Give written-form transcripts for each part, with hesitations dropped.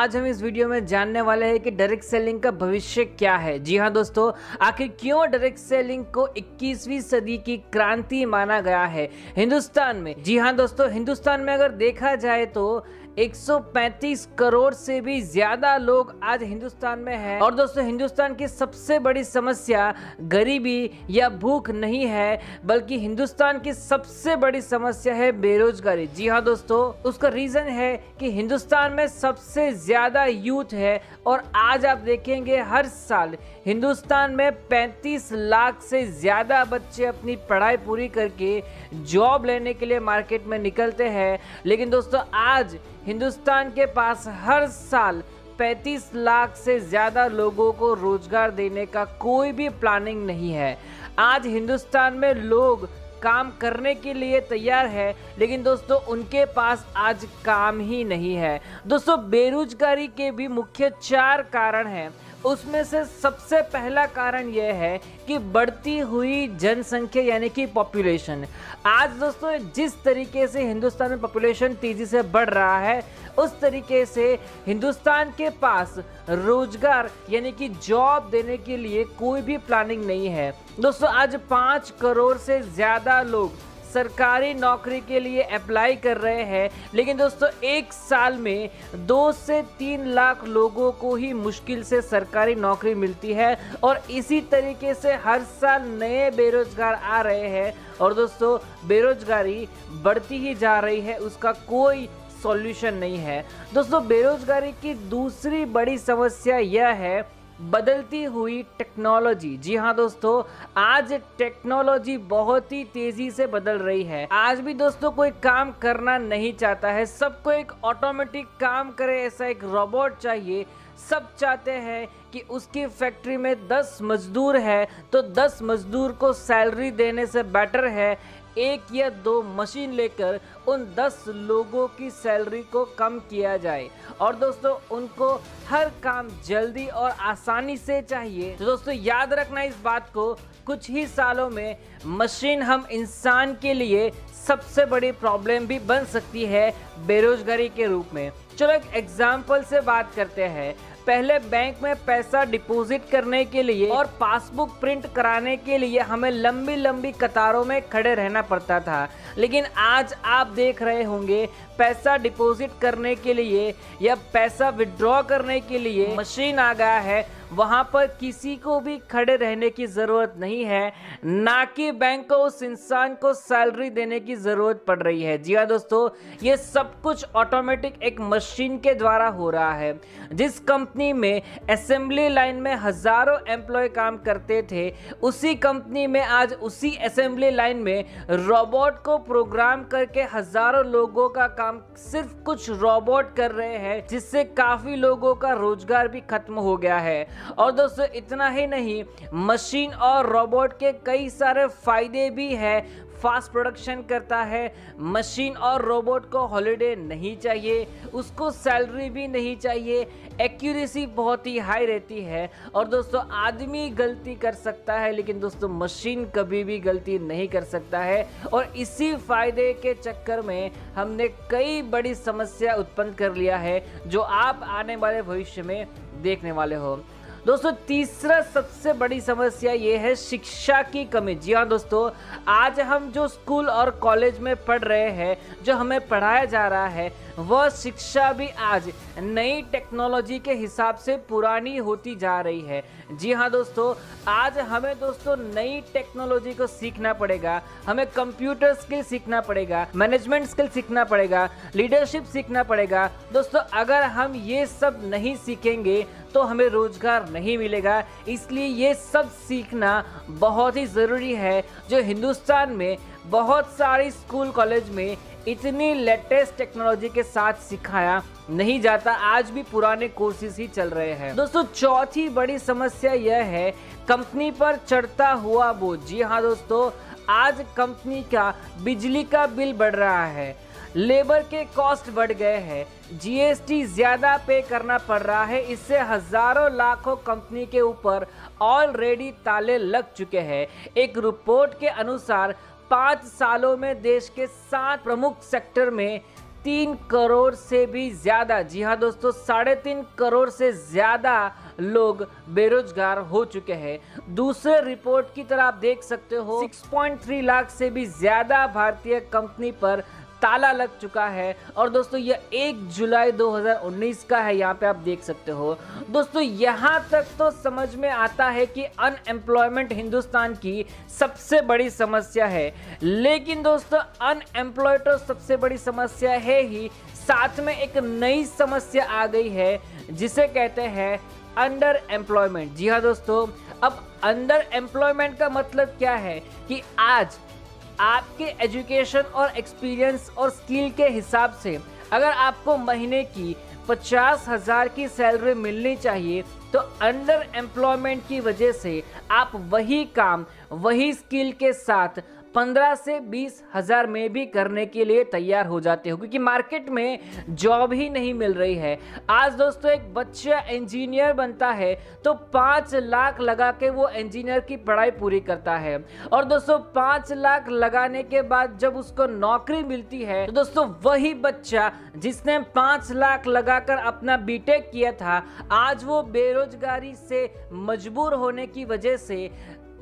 आज हम इस वीडियो में जानने वाले हैं कि डायरेक्ट सेलिंग का भविष्य क्या है। जी हाँ दोस्तों, आखिर क्यों डायरेक्ट सेलिंग को 21वीं सदी की क्रांति माना गया है हिंदुस्तान में। जी हाँ दोस्तों, हिंदुस्तान में अगर देखा जाए तो 135 करोड़ से भी ज्यादा लोग आज हिंदुस्तान में हैं। और दोस्तों, हिंदुस्तान की सबसे बड़ी समस्या गरीबी या भूख नहीं है, बल्कि हिंदुस्तान की सबसे बड़ी समस्या है बेरोजगारी। जी हाँ दोस्तों, उसका रीजन है कि हिंदुस्तान में सबसे ज्यादा यूथ है। और आज आप देखेंगे हर साल हिंदुस्तान में 35 लाख से ज्यादा बच्चे अपनी पढ़ाई पूरी करके जॉब लेने के लिए मार्केट में निकलते हैं। लेकिन दोस्तों, आज हिंदुस्तान के पास हर साल 35 लाख से ज्यादा लोगों को रोजगार देने का कोई भी प्लानिंग नहीं है। आज हिंदुस्तान में लोग काम करने के लिए तैयार है, लेकिन दोस्तों उनके पास आज काम ही नहीं है। दोस्तों, बेरोजगारी के भी मुख्य 4 कारण हैं। उसमें से सबसे पहला कारण यह है कि बढ़ती हुई जनसंख्या यानी कि पॉपुलेशन। आज दोस्तों जिस तरीके से हिंदुस्तान में पॉपुलेशन तेजी से बढ़ रहा है, उस तरीके से हिंदुस्तान के पास रोजगार यानी कि जॉब देने के लिए कोई भी प्लानिंग नहीं है। दोस्तों, आज 5 करोड़ से ज्यादा लोग सरकारी नौकरी के लिए अप्लाई कर रहे हैं, लेकिन दोस्तों एक साल में 2 से 3 लाख लोगों को ही मुश्किल से सरकारी नौकरी मिलती है। और इसी तरीके से हर साल नए बेरोजगार आ रहे हैं। और दोस्तों, बेरोजगारी बढ़ती ही जा रही है, उसका कोई सॉल्यूशन नहीं है। दोस्तों, बेरोजगारी की दूसरी बड़ी समस्या यह है बदलती हुई टेक्नोलॉजी। जी हाँ दोस्तों, आज टेक्नोलॉजी बहुत ही तेजी से बदल रही है। आज भी दोस्तों कोई काम करना नहीं चाहता है, सबको एक ऑटोमेटिक काम करे ऐसा एक रोबोट चाहिए। सब चाहते हैं कि उसकी फैक्ट्री में 10 मजदूर है तो 10 मजदूर को सैलरी देने से बेटर है 1 या 2 मशीन लेकर उन 10 लोगों की सैलरी को कम किया जाए। और दोस्तों, उनको हर काम जल्दी और आसानी से चाहिए। तो दोस्तों याद रखना इस बात को, कुछ ही सालों में मशीन हम इंसान के लिए सबसे बड़ी प्रॉब्लम भी बन सकती है बेरोजगारी के रूप में। चलो एक एग्जाम्पल से बात करते हैं। पहले बैंक में पैसा डिपॉजिट करने के लिए और पासबुक प्रिंट कराने के लिए हमें लंबी लंबी कतारों में खड़े रहना पड़ता था, लेकिन आज आप देख रहे होंगे पैसा डिपॉजिट करने के लिए या पैसा विड्रॉ करने के लिए मशीन आ गया है। वहां पर किसी को भी खड़े रहने की जरूरत नहीं है, ना कि बैंक को उस इंसान को सैलरी देने की जरूरत पड़ रही है। जी हाँ दोस्तों, ये सब कुछ ऑटोमेटिक एक मशीन के द्वारा हो रहा है। जिस कंपनी में असेंबली लाइन में हजारों एम्प्लॉय काम करते थे, उसी कंपनी में आज उसी असेंबली लाइन में रोबोट को प्रोग्राम करके हजारों लोगों का काम सिर्फ कुछ रोबोट कर रहे हैं, जिससे काफी लोगों का रोजगार भी खत्म हो गया है। और दोस्तों इतना ही नहीं, मशीन और रोबोट के कई सारे फायदे भी हैं। फास्ट प्रोडक्शन करता है। मशीन और रोबोट को हॉलिडे नहीं चाहिए, उसको सैलरी भी नहीं चाहिए, एक्यूरेसी बहुत ही हाई रहती है। और दोस्तों, आदमी गलती कर सकता है, लेकिन दोस्तों मशीन कभी भी गलती नहीं कर सकता है। और इसी फायदे के चक्कर में हमने कई बड़ी समस्या उत्पन्न कर लिया है, जो आप आने वाले भविष्य में देखने वाले हो। दोस्तों, तीसरा सबसे बड़ी समस्या ये है शिक्षा की कमी। जी हाँ दोस्तों, आज हम जो स्कूल और कॉलेज में पढ़ रहे हैं, जो हमें पढ़ाया जा रहा है, वह शिक्षा भी आज नई टेक्नोलॉजी के हिसाब से पुरानी होती जा रही है। जी हाँ दोस्तों, आज हमें दोस्तों नई टेक्नोलॉजी को सीखना पड़ेगा। हमें कंप्यूटर स्किल सीखना पड़ेगा, मैनेजमेंट स्किल सीखना पड़ेगा, लीडरशिप सीखना पड़ेगा। दोस्तों, अगर हम ये सब नहीं सीखेंगे तो हमें रोजगार नहीं मिलेगा। इसलिए ये सब सीखना बहुत ही ज़रूरी है, जो हिंदुस्तान में बहुत सारी स्कूल कॉलेज में इतनी लेटेस्ट टेक्नोलॉजी के साथ सिखाया नहीं जाता। आज भी पुराने कोर्सेज ही चल रहे हैं। दोस्तों, चौथी बड़ी समस्या यह है कंपनी पर चढ़ता हुआ बोझ। जी हाँ दोस्तों, आज कंपनी का बिजली का बिल बढ़ रहा है, लेबर के कॉस्ट बढ़ गए हैं, जीएसटी ज्यादा पे करना पड़ रहा है। इससे हजारों लाखों कंपनी के ऊपर ऑलरेडी ताले लग चुके हैं। एक रिपोर्ट के अनुसार 5 सालों में देश के 7 प्रमुख सेक्टर में 3 करोड़ से भी ज्यादा, जी हाँ दोस्तों 3.5 करोड़ से ज्यादा लोग बेरोजगार हो चुके हैं। दूसरे रिपोर्ट की तरह आप देख सकते हो 6.3 लाख से भी ज्यादा भारतीय कंपनी पर ताला लग चुका है। और दोस्तों यह 1 जुलाई 2019 का है, यहाँ पे आप देख सकते हो। दोस्तों यहाँ तक तो समझ में आता है कि अनएम्प्लॉयमेंट हिंदुस्तान की सबसे बड़ी समस्या है, लेकिन दोस्तों अनएम्प्लॉयड तो सबसे बड़ी समस्या है ही, साथ में एक नई समस्या आ गई है जिसे कहते हैं अंडर एम्प्लॉयमेंट। जी हाँ दोस्तों, अब अंडर एम्प्लॉयमेंट का मतलब क्या है कि आज आपके एजुकेशन और एक्सपीरियंस और स्किल के हिसाब से अगर आपको महीने की 50,000 की सैलरी मिलनी चाहिए, तो अंडर एम्प्लॉयमेंट की वजह से आप वही काम वही स्किल के साथ 15 से 20,000 में भी करने के लिए तैयार हो जाते हो, क्योंकि मार्केट में जॉब ही नहीं मिल रही है। आज दोस्तों एक बच्चा इंजीनियर बनता है तो 5 लाख लगा के वो इंजीनियर की पढ़ाई पूरी करता है, और दोस्तों 5 लाख लगाने के बाद जब उसको नौकरी मिलती है तो दोस्तों वही बच्चा जिसने 5 लाख लगाकर अपना बीटेक किया था, आज वो बेरोजगारी से मजबूर होने की वजह से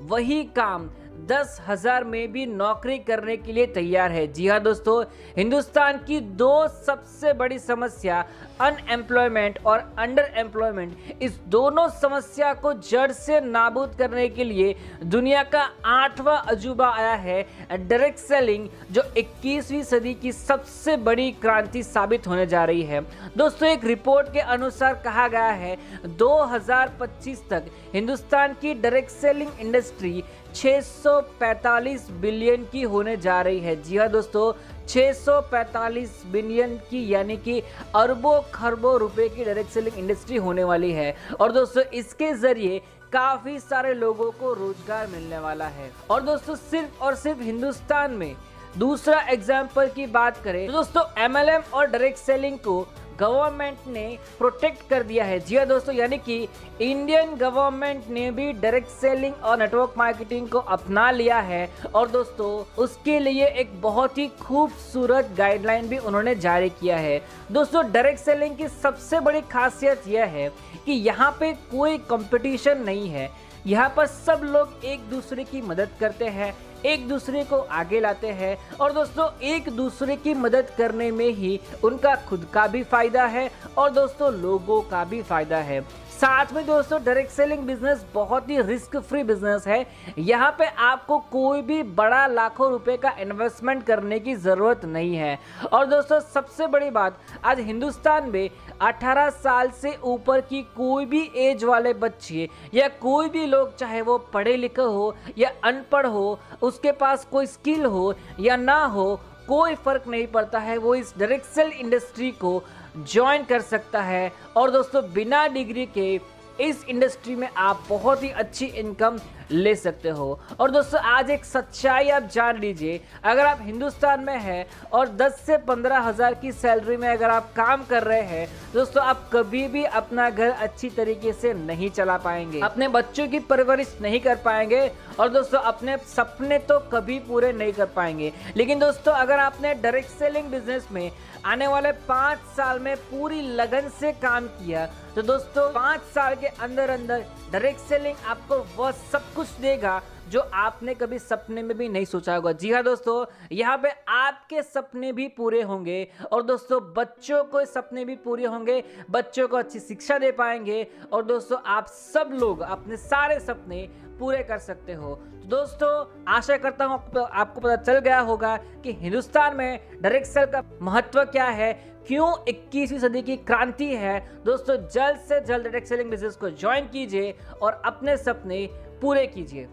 वही काम 10,000 में भी नौकरी करने के लिए तैयार है। जी हाँ दोस्तों, हिंदुस्तान की 2 सबसे बड़ी समस्या अनएम्प्लॉयमेंट और अंडर एम्प्लॉयमेंट, इस दोनों समस्या को जड़ से नाबूद करने के लिए दुनिया का 8वां अजूबा आया है डायरेक्ट सेलिंग, जो 21वीं सदी की सबसे बड़ी क्रांति साबित होने जा रही है। दोस्तों एक रिपोर्ट के अनुसार कहा गया है 2025 तक हिंदुस्तान की डायरेक्ट सेलिंग इंडस्ट्री 645 बिलियन की होने जा रही है। जी हाँ दोस्तों, 645 बिलियन की, यानी कि अरबों खरबों रुपए की डायरेक्ट सेलिंग इंडस्ट्री होने वाली है। और दोस्तों इसके जरिए काफी सारे लोगों को रोजगार मिलने वाला है। और दोस्तों सिर्फ और सिर्फ हिंदुस्तान में दूसरा एग्जाम्पल की बात करें तो दोस्तों MLM और डायरेक्ट सेलिंग को गवर्नमेंट ने प्रोटेक्ट कर दिया है। जी हाँ दोस्तों, यानी कि इंडियन गवर्नमेंट ने भी डायरेक्ट सेलिंग और नेटवर्क मार्केटिंग को अपना लिया है, और दोस्तों उसके लिए एक बहुत ही खूबसूरत गाइडलाइन भी उन्होंने जारी किया है। दोस्तों डायरेक्ट सेलिंग की सबसे बड़ी खासियत यह है कि यहाँ पे कोई कंपटीशन नहीं है, यहाँ पर सब लोग एक दूसरे की मदद करते हैं, एक दूसरे को आगे लाते हैं, और दोस्तों एक दूसरे की मदद करने में ही उनका खुद का भी फायदा है और दोस्तों लोगों का भी फायदा है। साथ में दोस्तों डायरेक्ट सेलिंग बिजनेस बहुत ही रिस्क फ्री बिजनेस है। यहाँ पे आपको कोई भी बड़ा लाखों रुपए का इन्वेस्टमेंट करने की जरूरत नहीं है। और दोस्तों सबसे बड़ी बात, आज हिंदुस्तान में 18 साल से ऊपर की कोई भी एज वाले बच्चे या कोई भी लोग, चाहे वो पढ़े लिखे हो या अनपढ़ हो, उसके पास कोई स्किल हो या ना हो, कोई फर्क नहीं पड़ता है, वो इस डायरेक्ट सेल इंडस्ट्री को ज्वाइन कर सकता है। और दोस्तों बिना डिग्री के इस इंडस्ट्री में आप बहुत ही अच्छी इनकम ले सकते हो। और दोस्तों आज एक सच्चाई आप जान लीजिए, अगर आप हिंदुस्तान में हैं और 10 से 15,000 की सैलरी में अगर आप काम कर रहे हैं, दोस्तों आप कभी भी अपना घर अच्छी तरीके से नहीं चला पाएंगे, अपने बच्चों की परवरिश नहीं कर पाएंगे, और दोस्तों अपने सपने तो कभी पूरे नहीं कर पाएंगे। लेकिन दोस्तों अगर आपने डायरेक्ट सेलिंग बिजनेस में आने वाले 5 साल में पूरी लगन से काम किया, तो दोस्तों 5 साल के अंदर अंदर डायरेक्ट सेलिंग आपको वह सब कुछ देगा जो आपने कभी सपने में भी नहीं सोचा होगा। जी हाँ दोस्तों, यहाँ पे आपके सपने भी पूरे होंगे, और दोस्तों बच्चों को सपने भी पूरे होंगे, बच्चों को अच्छी शिक्षा दे पाएंगे, और दोस्तों आप सब लोग अपने सारे सपने पूरे कर सकते हो। तो दोस्तों आशा करता हूँ आपको पता चल गया होगा कि हिंदुस्तान में डायरेक्ट सेल का महत्व क्या है, क्यों 21वीं सदी की क्रांति है। दोस्तों जल्द से जल्द डायरेक्ट सेलिंग बिजनेस को ज्वाइन कीजिए और अपने सपने पूरे कीजिए।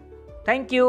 Thank you.